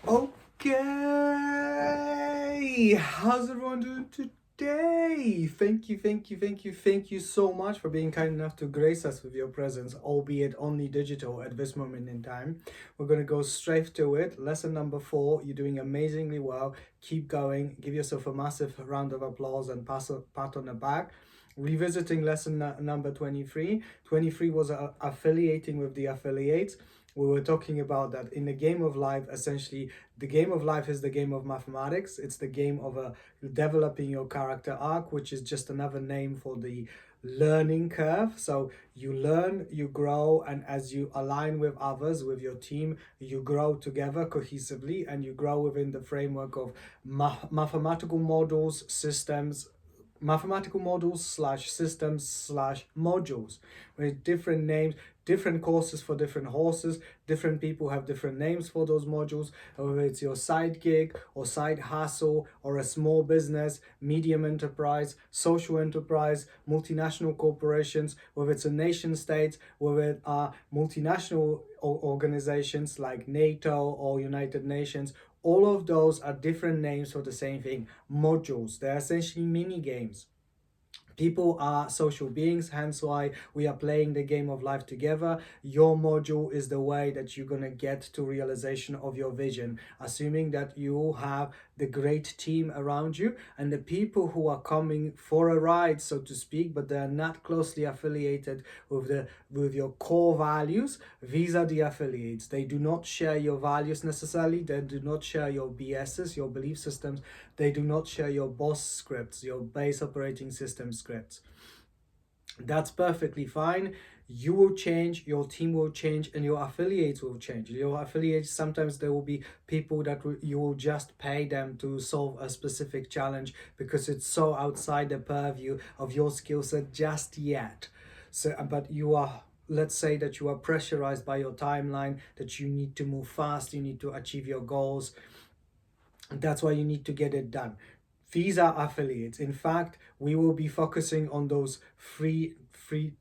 Okay, how's everyone doing today? Thank you so much for being kind enough to grace us with your presence, albeit only digital at this moment in time. We're going to go straight to it. Lesson number 4, you're doing amazingly well. Keep going. Give yourself a massive round of applause and pat on the back. Revisiting lesson number 23. 23 was affiliating with the affiliates. We were talking about that in the game of life. Essentially, the game of life is the game of mathematics. It's the game of developing your character arc, which is just another name for the learning curve. So you learn, you grow, and as you align with others, with your team, you grow together cohesively, and you grow within the framework of mathematical models, systems, mathematical models slash systems slash modules with different names, different courses for different horses. Different people have different names for those modules, whether it's your side gig or side hustle or a small business, medium enterprise, social enterprise, multinational corporations, whether it's a nation state, whether it are multinational organizations like NATO or United Nations. All of those are different names for the same thing, modules. They're essentially mini games. People are social beings, hence why we are playing the game of life together. Your module is the way that you're going to get to realization of your vision, assuming that you have the great team around you and the people who are coming for a ride, so to speak, but they're not closely affiliated with your core values. These are the affiliates. They do not share your values necessarily. They do not share your BSs, your belief systems. They do not share your boss scripts, your base operating system scripts. That's perfectly fine. You will change, your team will change, and your affiliates will change. Your affiliates, sometimes there will be people that you will just pay them to solve a specific challenge because it's so outside the purview of your skill set just yet. So, but you are, let's say that you are pressurized by your timeline, that you need to move fast, you need to achieve your goals. That's why you need to get it done. These are affiliates. In fact, we will be focusing on those free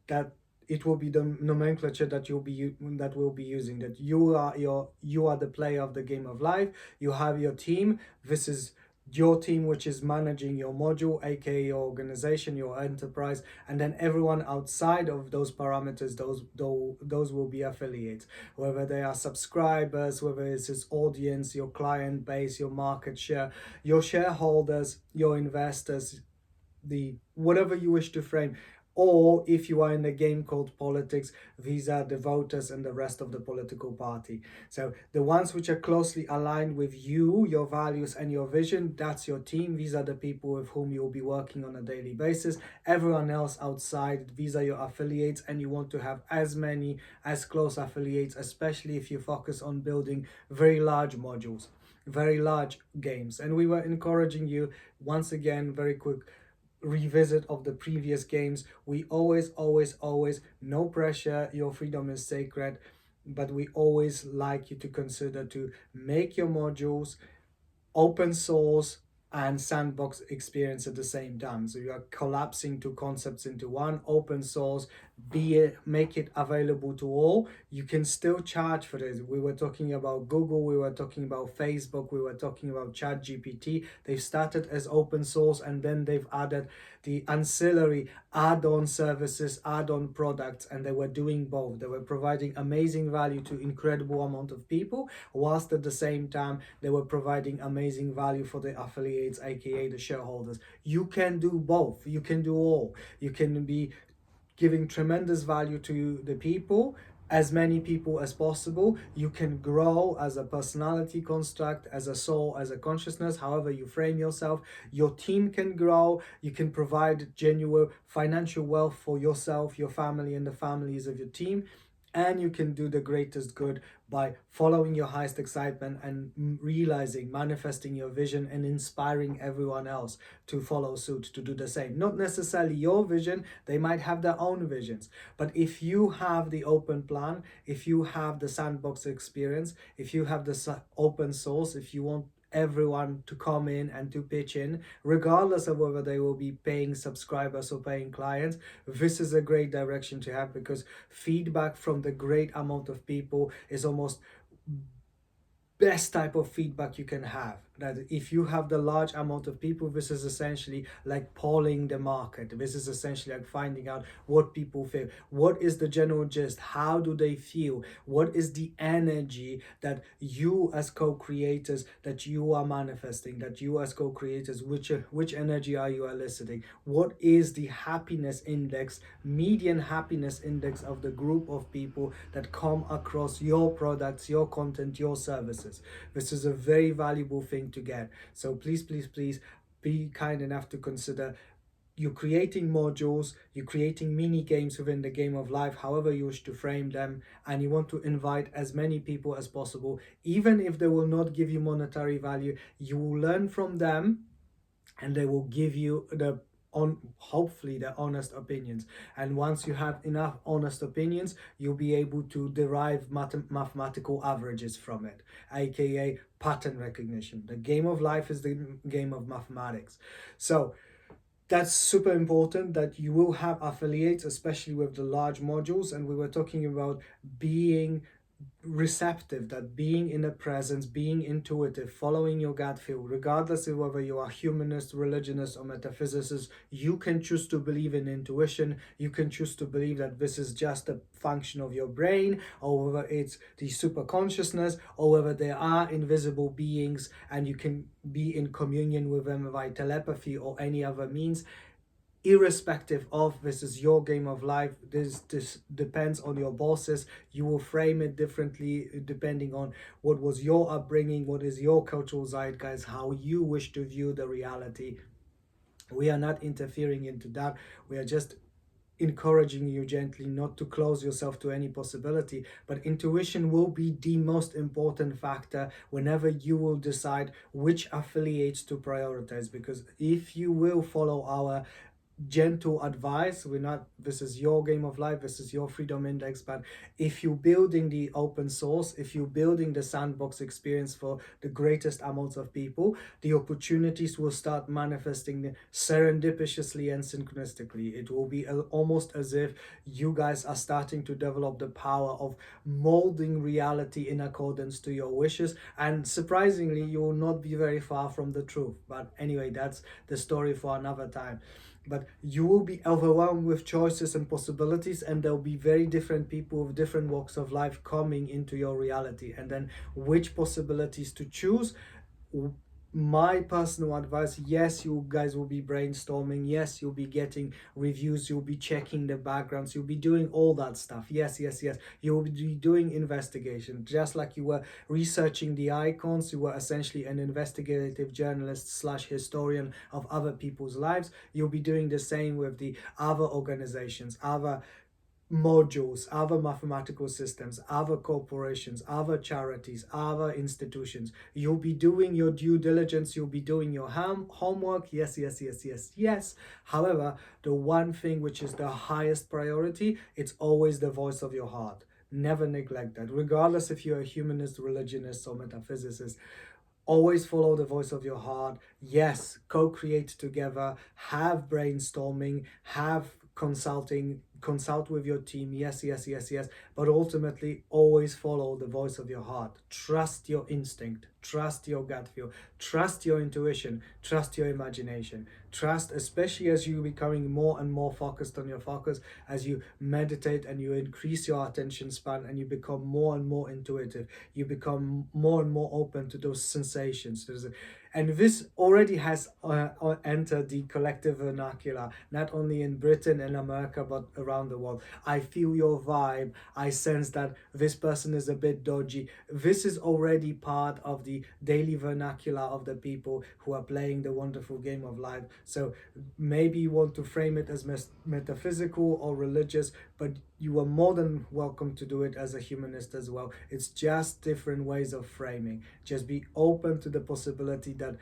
that it will be the nomenclature that we'll be using. That you are the player of the game of life. You have your team. This is your team, which is managing your module, aka your organization, your enterprise, and then everyone outside of those parameters, those will be affiliates, whether they are subscribers, whether it's his audience, your client base, your market share, your shareholders, your investors, the whatever you wish to frame. Or if you are in a game called politics, these are the voters and the rest of the political party. So the ones which are closely aligned with you, your values and your vision, that's your team. These are the people with whom you'll be working on a daily basis. Everyone else outside, these are your affiliates, and you want to have as many as close affiliates, especially if you focus on building very large modules, very large games. And we were encouraging you, once again, very quick revisit of the previous games. We always, no pressure, your freedom is sacred, but we always like you to consider to make your modules open source and sandbox experience at the same time. So you are collapsing two concepts into one. Open source, make it available to all. You can still charge for this. We were talking about Google, we were talking about Facebook, we were talking about ChatGPT. They've started as open source, and then they've added the ancillary add-on services, add-on products, and they were doing both. They were providing amazing value to incredible amount of people, whilst at the same time they were providing amazing value for the affiliates, aka the shareholders. You can do both. You can do all. You can be giving tremendous value to the people, as many people as possible. You can grow as a personality construct, as a soul, as a consciousness, however you frame yourself. Your team can grow. You can provide genuine financial wealth for yourself, your family, and the families of your team. And you can do the greatest good by following your highest excitement and realizing, manifesting your vision and inspiring everyone else to follow suit, to do the same. Not necessarily your vision, they might have their own visions. But if you have the open plan, if you have the sandbox experience, if you have the open source, if you want everyone to come in and to pitch in, regardless of whether they will be paying subscribers or paying clients, this is a great direction to have, because feedback from the great amount of people is almost best type of feedback you can have. That if you have the large amount of people, this is essentially like polling the market. This is essentially like finding out what people feel. What is the general gist? How do they feel? What is the energy that you as co-creators, that you are manifesting, that you as co-creators, which energy are you eliciting? What is the happiness index, median happiness index of the group of people that come across your products, your content, your services? This is a very valuable thing to get. So please, please, please be kind enough to consider. You're creating modules, you're creating mini games within the game of life, however you wish to frame them, and you want to invite as many people as possible. Even if they will not give you monetary value, you will learn from them, and they will give you the hopefully the honest opinions. And once you have enough honest opinions, you'll be able to derive mathematical averages from it, aka pattern recognition. The game of life is the game of mathematics. So that's super important, that you will have affiliates, especially with the large modules. And we were talking about being receptive, that being in the presence, being intuitive, following your gut feel, regardless of whether you are humanist, religionist, or metaphysicist. You can choose to believe in intuition. You can choose to believe that this is just a function of your brain, or whether it's the super consciousness, or whether there are invisible beings and you can be in communion with them by telepathy or any other means. Irrespective of, this is your game of life. This depends on your bosses. You will frame it differently depending on what was your upbringing, what is your cultural zeitgeist, how you wish to view the reality. We are not interfering into that. We are just encouraging you gently not to close yourself to any possibility. But intuition will be the most important factor whenever you will decide which affiliates to prioritize, because if you will follow our gentle advice, we're not, this is your game of life, this is your freedom index, but if you're building the open source, if you're building the sandbox experience for the greatest amounts of people, the opportunities will start manifesting serendipitously and synchronistically. It will be almost as if you guys are starting to develop the power of molding reality in accordance to your wishes, and surprisingly you will not be very far from the truth. But anyway, that's the story for another time. But you will be overwhelmed with choices and possibilities, and there'll be very different people with different walks of life coming into your reality. And then which possibilities to choose? My personal advice, yes, you guys will be brainstorming, yes, you'll be getting reviews, you'll be checking the backgrounds, you'll be doing all that stuff. Yes, yes, yes, you will be doing investigation, just like you were researching the icons. You were essentially an investigative journalist slash historian of other people's lives. You'll be doing the same with the other organizations, other modules, other mathematical systems, other corporations, other charities, other institutions. You'll be doing your due diligence, you'll be doing your homework. Yes, yes, yes, yes, yes. However, the one thing which is the highest priority, it's always the voice of your heart. Never neglect that, regardless if you're a humanist, religionist, or metaphysicist. Always follow the voice of your heart. Yes, co-create together, have brainstorming, have consult with your team. Yes, yes, yes, yes. But ultimately, always follow the voice of your heart. Trust your instinct, trust your gut feel, trust your intuition, trust your imagination. Trust, especially as you're becoming more and more focused on your focus, as you meditate and you increase your attention span and you become more and more intuitive, you become more and more open to those sensations. And this already has entered the collective vernacular, not only in Britain and America, but around the world. I feel your vibe. I sense that this person is a bit dodgy. This is already part of the daily vernacular of the people who are playing the wonderful game of life. So maybe you want to frame it as metaphysical or religious, but you are more than welcome to do it as a humanist as well. It's just different ways of framing. Just be open to the possibility that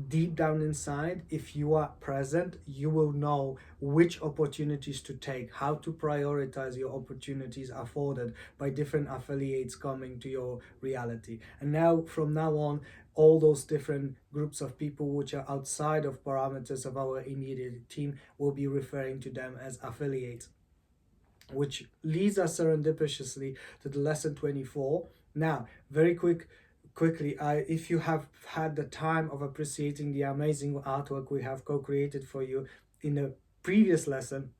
deep down inside, if you are present, you will know which opportunities to take, how to prioritize your opportunities afforded by different affiliates coming to your reality. And now, from now on, all those different groups of people which are outside of parameters of our immediate team will be referring to them as affiliates, which leads us serendipitously to the lesson 24. Now, very quick quickly, if you have had the time of appreciating the amazing artwork we have co-created for you in a previous lesson,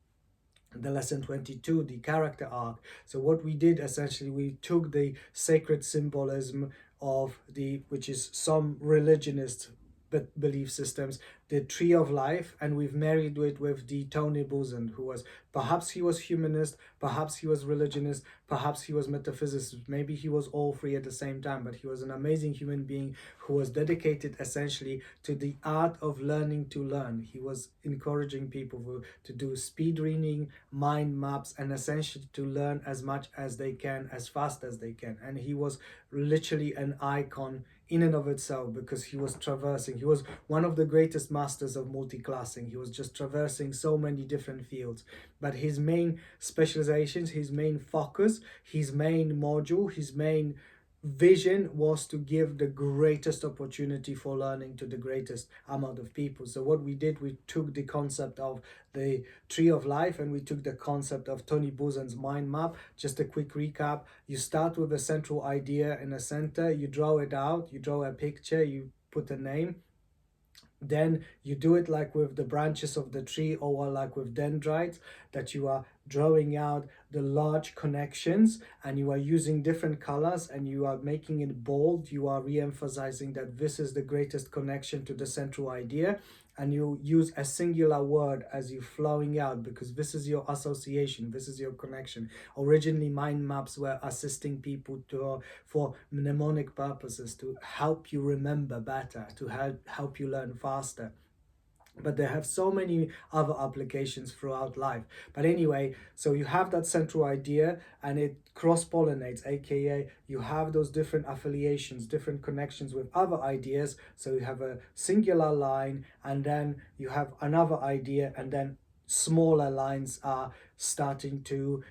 the lesson 22, the character arc. So what we did essentially, we took the sacred symbolism of the, which is some religionist belief systems, the tree of life, and we've married it with the Tony Buzan, who was, perhaps he was humanist, perhaps he was religionist, perhaps he was metaphysicist, maybe he was all three at the same time, but he was an amazing human being who was dedicated essentially to the art of learning to learn. He was encouraging people to do speed reading, mind maps, and essentially to learn as much as they can, as fast as they can. And he was literally an icon in and of itself, because he was traversing, he was one of the greatest masters of multi-classing. He was just traversing so many different fields, but his main specializations, his main focus, his main module, his main vision was to give the greatest opportunity for learning to the greatest amount of people. So what we did, we took the concept of the tree of life, and we took the concept of Tony Buzan's mind map. Just a quick recap: you start with a central idea in a center, you draw it out, you draw a picture, you put a name. Then you do it like with the branches of the tree, or like with dendrites, that you are drawing out the large connections, and you are using different colors, and you are making it bold. You are re-emphasizing that this is the greatest connection to the central idea, and you use a singular word as you're flowing out, because this is your association, this is your connection. Originally, mind maps were assisting people for mnemonic purposes, to help you remember better, to help you learn faster. But they have so many other applications throughout life. But anyway, so you have that central idea, and it cross-pollinates, aka you have those different affiliations, different connections with other ideas. So you have a singular line, and then you have another idea, and then smaller lines are starting to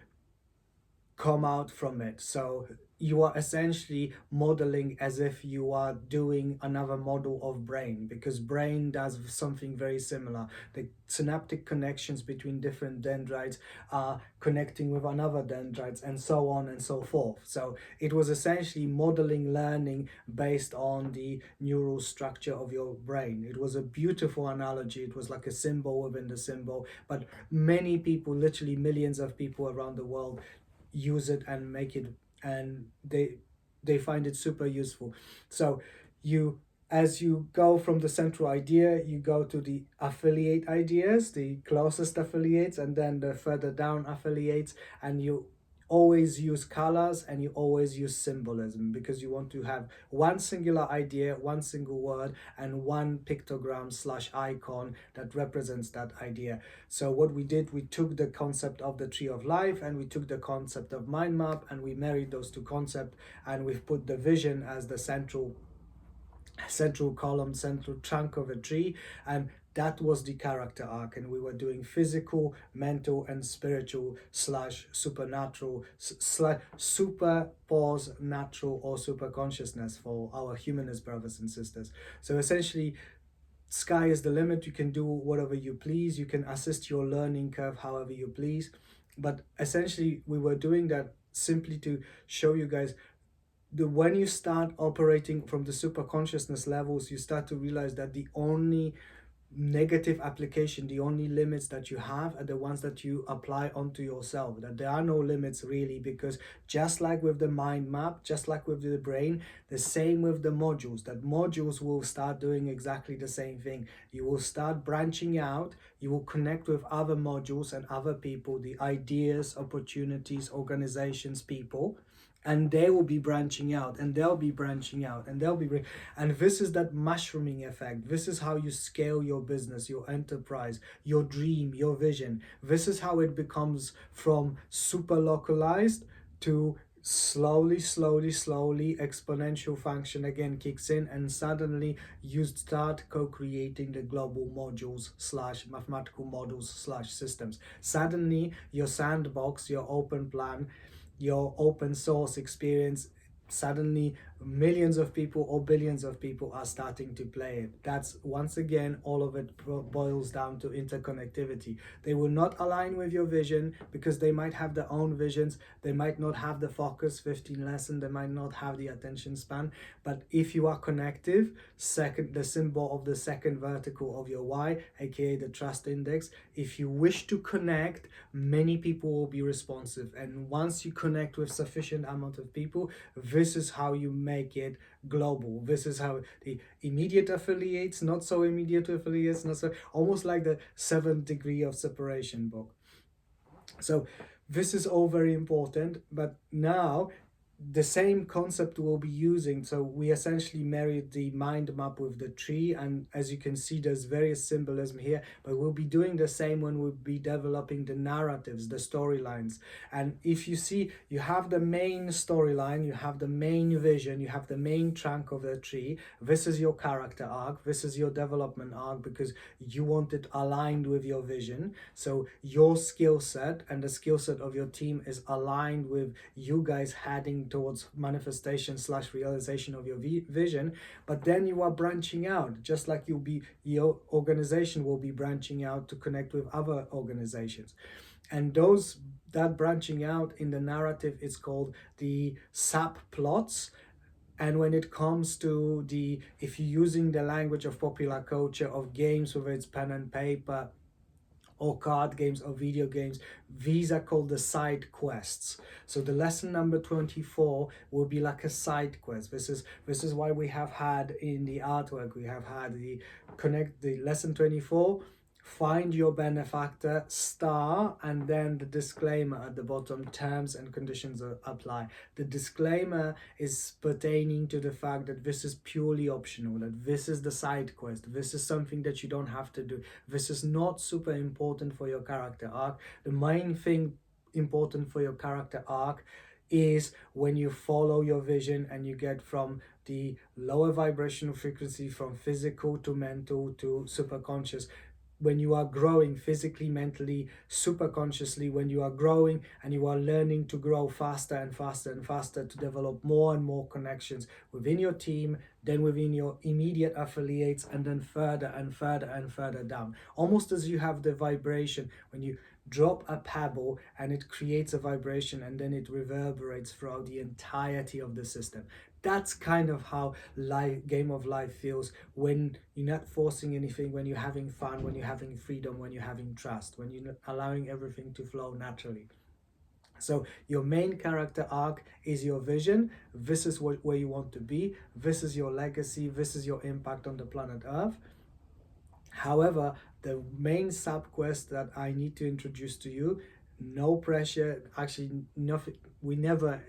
come out from it. So you are essentially modeling as if you are doing another model of brain, because brain does something very similar. The synaptic connections between different dendrites are connecting with another dendrites, and so on and so forth. So it was essentially modeling learning based on the neural structure of your brain. It was a beautiful analogy. It was like a symbol within the symbol, but many people, literally millions of people around the world, use it and make it, and they find it super useful. So you, as you go from the central idea, you go to the affiliate ideas, the closest affiliates, and then the further down affiliates, and you always use colors, and you always use symbolism, because you want to have one singular idea, one single word, and one pictogram slash icon that represents that idea. So what we did, we took the concept of the tree of life, and we took the concept of mind map, and we married those two concepts, and we've put the vision as the central column, central trunk of a tree, and that was the character arc. And we were doing physical, mental, and spiritual slash supernatural slash super pause natural or super consciousness for our humanist brothers and sisters. So essentially, sky is the limit. You can do whatever you please. You can assist your learning curve however you please. But essentially, we were doing that simply to show you guys, when you start operating from the super consciousness levels, you start to realize that the only negative application, the only limits that you have are the ones that you apply onto yourself. That there are no limits really, because just like with the mind map, just like with the brain, the same with the modules, that modules will start doing exactly the same thing. You will start branching out, you will connect with other modules and other people, the ideas, opportunities, organizations, people, and they will be branching out, and they'll be branching out, and and this is that mushrooming effect. This is how you scale your business, your enterprise, your dream, your vision. This is how it becomes from super localized to slowly exponential function again kicks in, and suddenly you start co-creating the global modules slash mathematical models slash systems. Suddenly your sandbox, your open plan, your open source experience suddenly millions of people or billions of people are starting to play it. That's, once again, all of it boils down to interconnectivity. They will not align with your vision because they might have their own visions. They might not have the focus 15 lesson. They might not have the attention span. But if you are connective, the symbol of the second vertical of your Y, aka the trust index, if you wish to connect, many people will be responsive. And once you connect with sufficient amount of people, this is how you make it global. This is how the immediate affiliates, not so immediate affiliates, not so, almost like the 7th degree of separation book. So this is all very important. But now the same concept we'll be using. So we essentially married the mind map with the tree, and as you can see, there's various symbolism here, but we'll be doing the same when we'll be developing the narratives, the storylines. And if you see, you have the main storyline, you have the main vision, you have the main trunk of the tree. This is your character arc, this is your development arc, because you want it aligned with your vision. So your skill set and the skill set of your team is aligned with you guys heading towards manifestation / realization of your vision. But then you are branching out, just like your organization will be branching out to connect with other organizations. And that branching out in the narrative is called the subplots. And when it comes to if you're using the language of popular culture, of games, whether it's pen and paper or card games or video games, these are called the side quests. So the lesson number 24 will be like a side quest. This is why we have had in the artwork, we have had the lesson 24, find your benefactor, star, and then the disclaimer at the bottom, terms and conditions apply. The disclaimer is pertaining to the fact that this is purely optional, that this is the side quest, this is something that you don't have to do, this is not super important for your character arc. The main thing important for your character arc is when you follow your vision and you get from the lower vibrational frequency, from physical to mental to superconscious. When you are growing physically, mentally, super consciously, when you are growing and you are learning to grow faster and faster and faster, to develop more and more connections within your team, then within your immediate affiliates, and then further and further and further down. Almost as you have the vibration when you drop a pebble and it creates a vibration and then it reverberates throughout the entirety of the system. That's kind of how game of life feels when you're not forcing anything, when you're having fun, when you're having freedom, when you're having trust, when you're allowing everything to flow naturally. So your main character arc is your vision. This is where you want to be. This is your legacy. This is your impact on the planet Earth. However, the main sub-quest that I need to introduce to you, no pressure, actually nothing, we never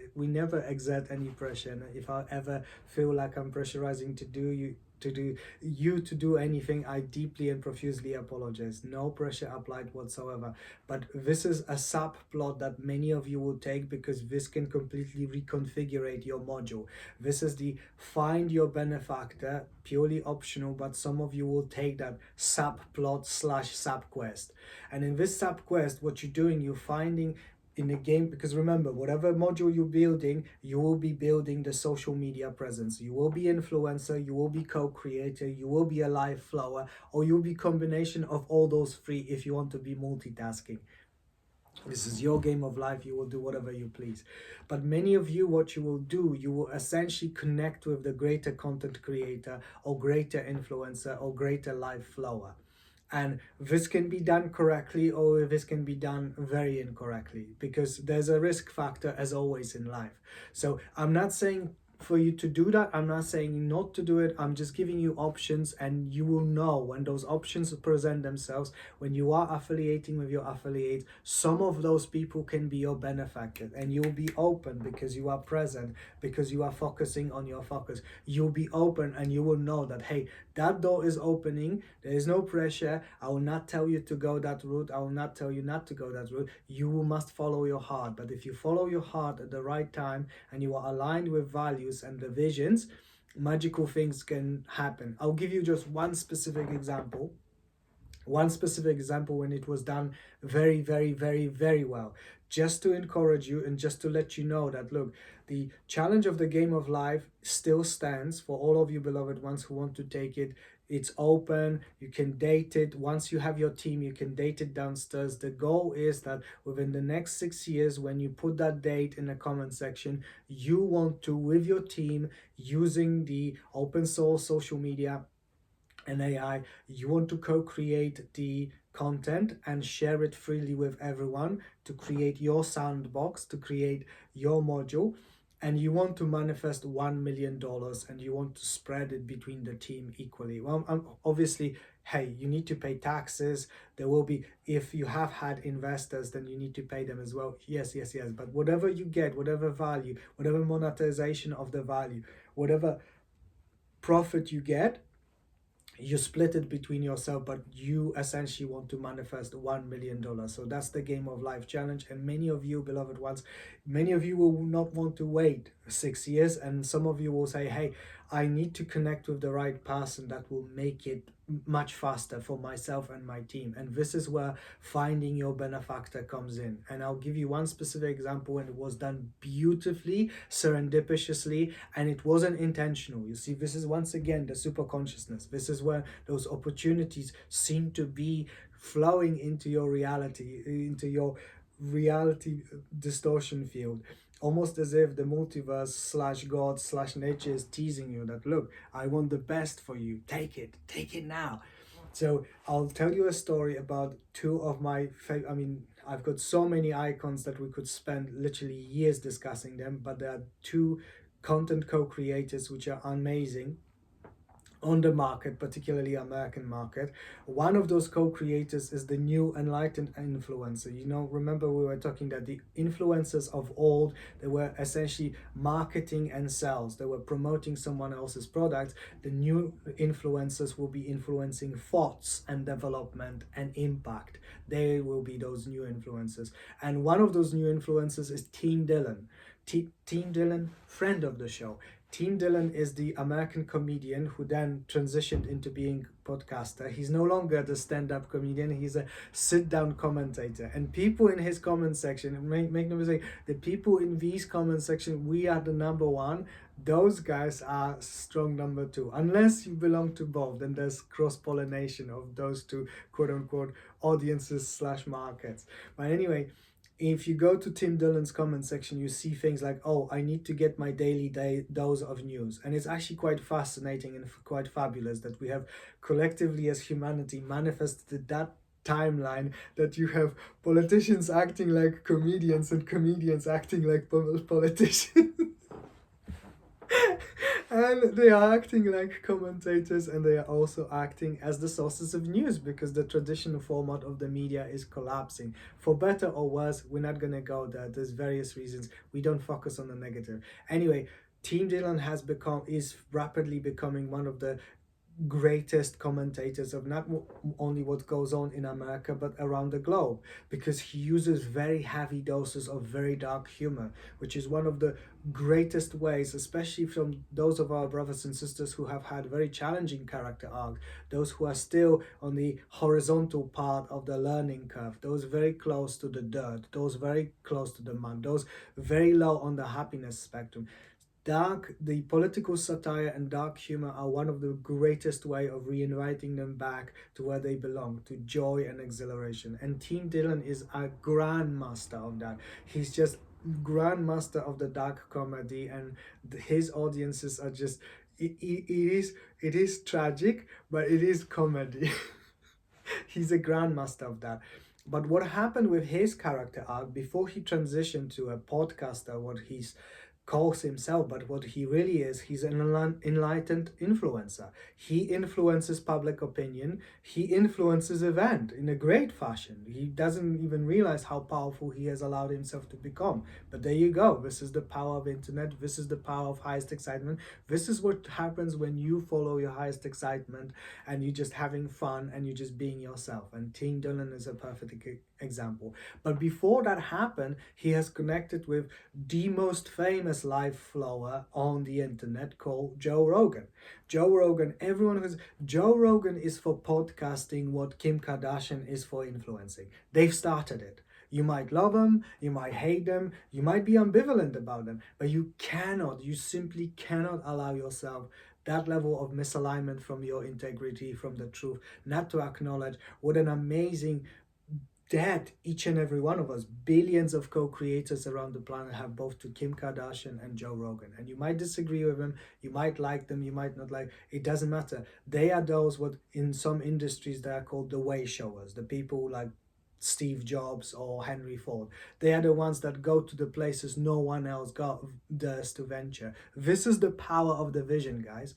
exert any pressure. And if I ever feel like I'm pressurizing to do anything, I deeply and profusely apologize. No pressure applied whatsoever. But this is a subplot that many of you will take, because this can completely reconfigure your module. This is the find your benefactor, purely optional, but some of you will take that subplot / subquest. And in this subquest, what you're doing, you're finding in the game, because remember, whatever module you're building, you will be building the social media presence, you will be influencer, you will be co-creator, you will be a live flower, or you'll be combination of all those three if you want to be multitasking. This is your game of life, you will do whatever you please. But many of you, what you will do, you will essentially connect with the greater content creator or greater influencer or greater live flower. And this can be done correctly, or this can be done very incorrectly, because there's a risk factor as always in life. So I'm not saying for you to do that, I'm not saying not to do it, I'm just giving you options, and you will know when those options present themselves. When you are affiliating with your affiliates, some of those people can be your benefactor, and you'll be open because you are present, because you are focusing on your focus. You'll be open and you will know that, hey, that door is opening, there is no pressure, I will not tell you to go that route, I will not tell you not to go that route, you must follow your heart. But if you follow your heart at the right time and you are aligned with values and the visions, magical things can happen. I'll give you just one specific example when it was done very, very, very, very well. just to encourage you and just to let you know that, look, the challenge of the game of life still stands for all of you beloved ones who want to take it. It's open, you can date it. Once you have your team, you can date it downstairs. The goal is that within the next 6 years, when you put that date in the comment section, you want to, with your team, using the open source social media and AI, you want to co-create the content and share it freely with everyone to create your sandbox, to create your module, and you want to manifest $1 million and you want to spread it between the team equally. Well, obviously, hey, you need to pay taxes. There will be, if you have had investors, then you need to pay them as well. Yes, yes, yes. But whatever you get, whatever value, whatever monetization of the value, whatever profit you get, you split it between yourself, but you essentially want to manifest $1 million. So that's the game of life challenge. And many of you beloved ones, many of you will not want to wait 6 years, and some of you will say, hey, I need to connect with the right person that will make it much faster for myself and my team. And this is where finding your benefactor comes in. And I'll give you one specific example, and it was done beautifully, serendipitously, and it wasn't intentional. You see, this is once again the super consciousness. This is where those opportunities seem to be flowing into your reality, into your reality distortion field, almost as if the multiverse slash God slash nature is teasing you that, look, I want the best for you, take it now. So I'll tell you a story about two of my I've got so many icons that we could spend literally years discussing them, but there are two content co-creators which are amazing on the market, particularly American market. One of those co-creators is the new enlightened influencer. You know, remember we were talking that the influencers of old, they were essentially marketing and sales. They were promoting someone else's products. The new influencers will be influencing thoughts and development and impact. They will be those new influencers. And one of those new influencers is Team Dylan. Team Dylan, friend of the show. Team Dylan is the American comedian who then transitioned into being podcaster. He's no longer the stand-up comedian, he's a sit-down commentator. And people in his comment section, make no mistake, the people in these comment section, we are the number one. Those guys are strong number two. Unless you belong to both, then there's cross-pollination of those two quote-unquote audiences slash markets. But anyway, if you go to Tim Dillon's comment section, you see things like, oh, I need to get my daily dose of news. And it's actually quite fascinating and quite fabulous that we have collectively as humanity manifested that timeline, that you have politicians acting like comedians and comedians acting like politicians. And they are acting like commentators, and they are also acting as the sources of news, because the traditional format of the media is collapsing. For better or worse, we're not going to go there. There's various reasons. We don't focus on the negative. Anyway, Team Dylan is rapidly becoming one of the greatest commentators of not only what goes on in America but around the globe, because he uses very heavy doses of very dark humor, which is one of the greatest ways, especially from those of our brothers and sisters who have had very challenging character arc, those who are still on the horizontal part of the learning curve, those very close to the dirt, those very close to the mud, those very low on the happiness spectrum. The political satire and dark humor are one of the greatest way of reinviting them back to where they belong, to joy and exhilaration. And Team Dylan is a grandmaster of that. He's just grandmaster of the dark comedy, and his audiences are just, it is tragic, but it is comedy. He's a grandmaster of that. But what happened with his character arc before he transitioned to a podcaster, what he's calls himself, but what he really is, he's an enlightened influencer. He influences public opinion, he influences event in a great fashion. He doesn't even realize how powerful he has allowed himself to become. But there you go, this is the power of internet, this is the power of highest excitement. This is what happens when you follow your highest excitement and you're just having fun and you're just being yourself. And Team Dylan is a perfect example. But before that happened, he has connected with the most famous live flower on the internet called Joe Rogan. Joe Rogan, Joe Rogan is for podcasting what Kim Kardashian is for influencing. They've started it. You might love them, you might hate them, you might be ambivalent about them, but you simply cannot allow yourself that level of misalignment from your integrity, from the truth, not to acknowledge what an amazing debt each and every one of us, billions of co-creators around the planet, have, both to Kim Kardashian and Joe Rogan. And you might disagree with them, you might like them, you might not like, it doesn't matter. They are those what in some industries they are called the way showers, the people like Steve Jobs or Henry Ford. They are the ones that go to the places no one else dares to venture. This is the power of the vision, guys.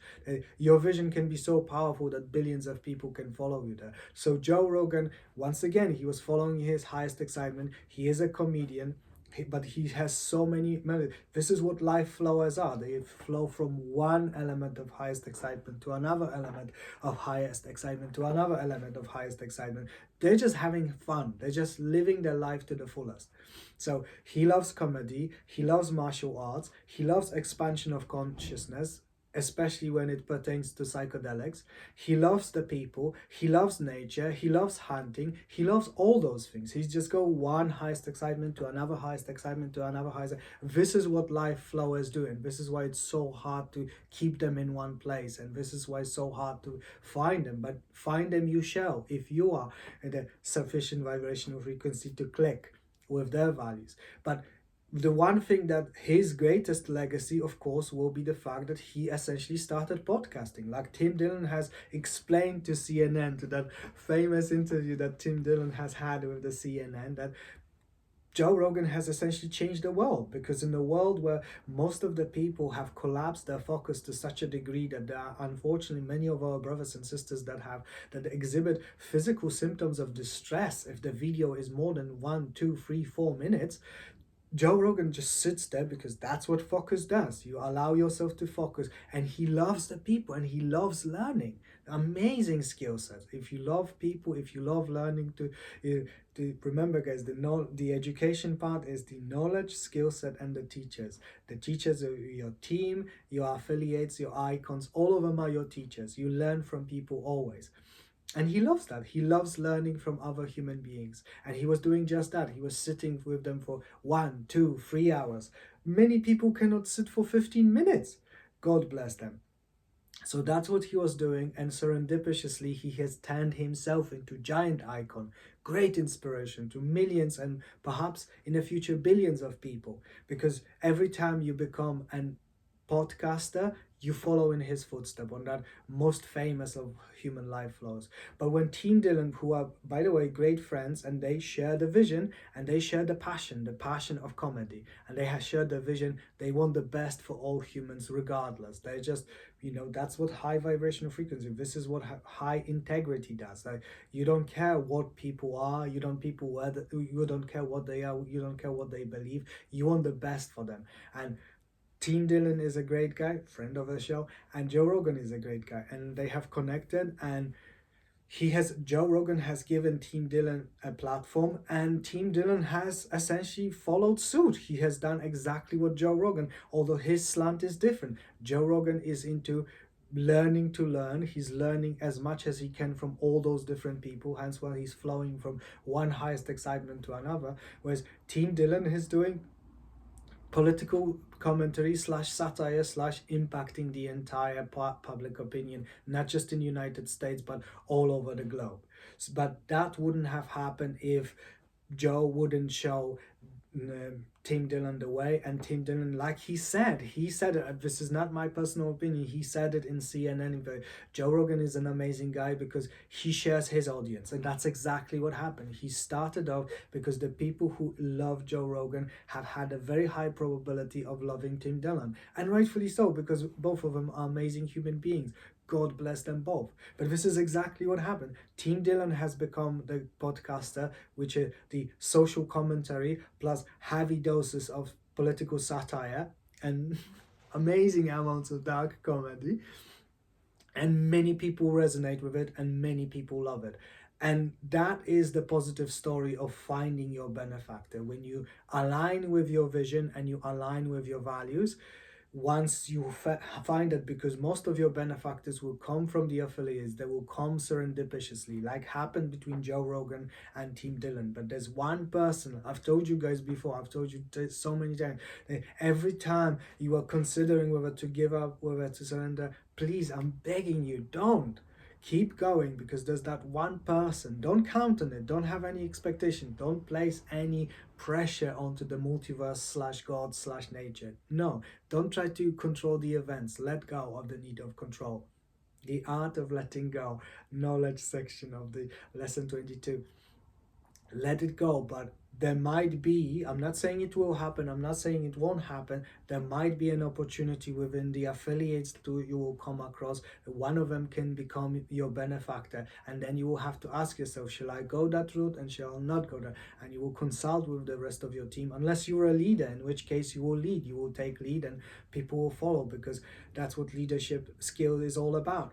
Your vision can be so powerful that billions of people can follow you there. So Joe Rogan, once again, he was following his highest excitement. He is a comedian, but he has so many melodies. This is what life flowers are. They flow from one element of highest excitement to another element of highest excitement to another element of highest excitement. They're just having fun. They're just living their life to the fullest. So he loves comedy, he loves martial arts, he loves expansion of consciousness, especially when it pertains to psychedelics. He loves the people, he loves nature, he loves hunting, he loves all those things. He's just go one highest excitement to another highest excitement to another highest. This is what life flowers do, and this is why it's so hard to keep them in one place, and this is why it's so hard to find them. But find them you shall, if you are at a sufficient vibrational frequency to click with their values. But the one thing that his greatest legacy, of course, will be the fact that he essentially started podcasting. Like Tim Dillon has explained to CNN, to that famous interview that Tim Dillon has had with the CNN, that Joe Rogan has essentially changed the world, because in a world where most of the people have collapsed their focus to such a degree that there are unfortunately many of our brothers and sisters that exhibit physical symptoms of distress if the video is more than 1, 2, 3, 4 minutes, Joe Rogan just sits there because that's what focus does. You allow yourself to focus, and he loves the people and he loves learning. Amazing skill sets. If you love people, if you love learning, to remember, guys, the education part is the knowledge, skill set, and the teachers. The teachers are your team, your affiliates, your icons. All of them are your teachers. You learn from people always. And he loves that. He loves learning from other human beings. And he was doing just that. He was sitting with them for 1, 2, 3 hours. Many people cannot sit for 15 minutes. God bless them. So that's what he was doing, and serendipitously he has turned himself into giant icon, great inspiration to millions and perhaps in the future billions of people. Because every time you become an podcaster, you follow in his footsteps on that most famous of human life flows. But when Team Dillon, who are, by the way, great friends, and they share the vision and they share the passion of comedy, and they have shared the vision, they want the best for all humans regardless. They just, that's what high vibrational frequency, this is what high integrity does. Like, you don't care what people are, you don't care what they are, you don't care what they believe, you want the best for them. And Team Dillon is a great guy, friend of the show, and Joe Rogan is a great guy, and they have connected, and Joe Rogan has given Team Dillon a platform, and Team Dillon has essentially followed suit. He has done exactly what Joe Rogan, although his slant is different. Joe Rogan is into learning to learn. He's learning as much as he can from all those different people, hence why he's flowing from one highest excitement to another, whereas Team Dillon is doing political commentary / satire / impacting the entire public opinion, not just in the United States but all over the globe. But that wouldn't have happened if Joe wouldn't show Tim Dillon the way. And Tim Dillon, like he said it, this is not my personal opinion, he said it in CNN. Joe Rogan is an amazing guy because he shares his audience, and that's exactly what happened. He started off because the people who love Joe Rogan have had a very high probability of loving Tim Dillon, and rightfully so, because both of them are amazing human beings. God bless them both. But this is exactly what happened. Team Dillon has become the podcaster, which is the social commentary plus heavy doses of political satire and amazing amounts of dark comedy. And many people resonate with it, and many people love it. And that is the positive story of finding your benefactor. When you align with your vision and you align with your values, once you find it, because most of your benefactors will come from the affiliates, they will come serendipitously, like happened between Joe Rogan and Team Dylan. But there's one person, I've told you guys before, I've told you so many times, that every time you are considering whether to give up, whether to surrender, please, I'm begging you, don't. Keep going, because there's that one person. Don't count on it. Don't have any expectation. Don't place any pressure onto the multiverse slash God slash nature. No, don't try to control the events. Let go of the need of control. The art of letting go, knowledge section of the lesson 22. Let it go. But there might be, I'm not saying it will happen, I'm not saying it won't happen, there might be an opportunity within the affiliates that you will come across. One of them can become your benefactor, and then you will have to ask yourself, shall I go that route and shall I not go there? And you will consult with the rest of your team, unless you're a leader, in which case you will lead, you will take lead, and people will follow, because that's what leadership skill is all about.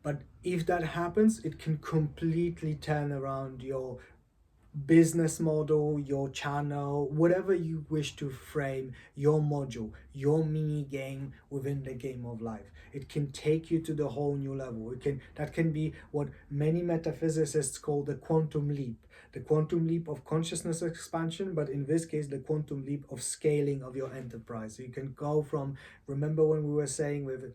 But if that happens, it can completely turn around your business model, your channel, whatever you wish to frame, your module, your mini game within the game of life. It can take you to the whole new level. That can be what many metaphysicists call the quantum leap. The quantum leap of consciousness expansion, but in this case, the quantum leap of scaling of your enterprise. So you can go from, remember when we were saying with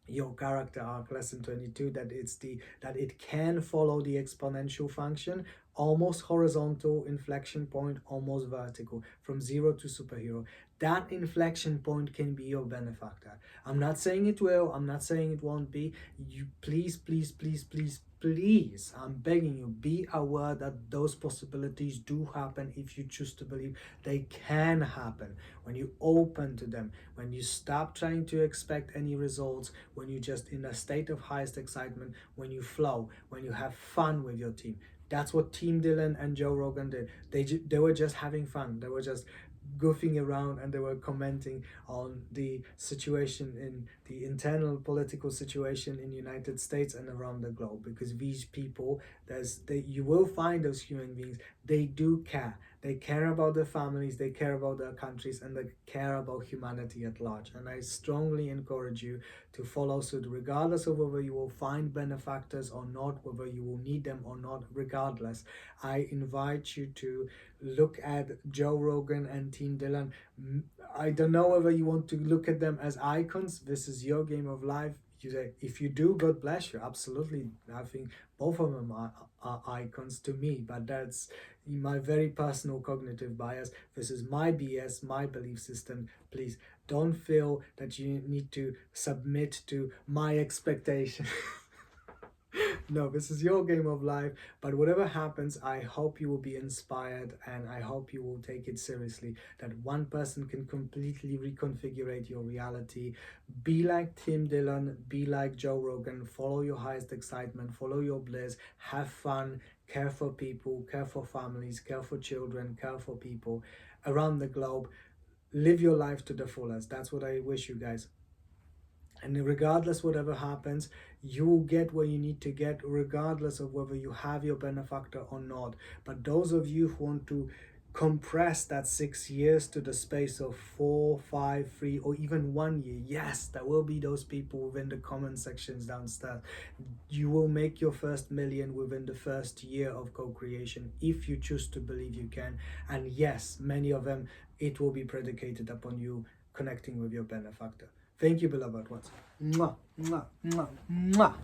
your character arc lesson 22, that it can follow the exponential function, almost horizontal inflection point, almost vertical, from zero to superhero. That inflection point can be your benefactor. I'm not saying it will, I'm not saying it won't be. You please, I'm begging you, be aware that those possibilities do happen. If you choose to believe, they can happen when you open to them, when you stop trying to expect any results, when you're just in a state of highest excitement, when you flow, when you have fun with your team. That's what Team Dylan and Joe Rogan did. They were just having fun. They were just goofing around, and they were commenting on the situation, in the internal political situation in United States and around the globe. Because these people, you will find those human beings, they do care. They care about their families, they care about their countries, and they care about humanity at large. And I strongly encourage you to follow suit, regardless of whether you will find benefactors or not, whether you will need them or not. Regardless, I invite you to look at Joe Rogan and Team Dylan. I don't know whether you want to look at them as icons. This is your game of life. If you do, God bless you. Absolutely. I think both of them are icons to me, but that's my very personal cognitive bias. This is my BS, my belief system. Please don't feel that you need to submit to my expectation. No, this is your game of life. But whatever happens, I hope you will be inspired, and I hope you will take it seriously, that one person can completely reconfigure your reality. Be like Tim Dillon, be like Joe Rogan, follow your highest excitement, follow your bliss, have fun, care for people, care for families, care for children, care for people around the globe. Live your life to the fullest. That's what I wish you guys. And regardless whatever happens, you will get where you need to get, regardless of whether you have your benefactor or not. But those of you who want to compress that 6 years to the space of 4, 5, 3, or even 1 year, yes, there will be those people within the comment sections downstairs. You will make your first million within the first year of co-creation, if you choose to believe you can. And yes, many of them, it will be predicated upon you connecting with your benefactor. Thank you, beloved ones. Mwah, mwah, mwah, mwah.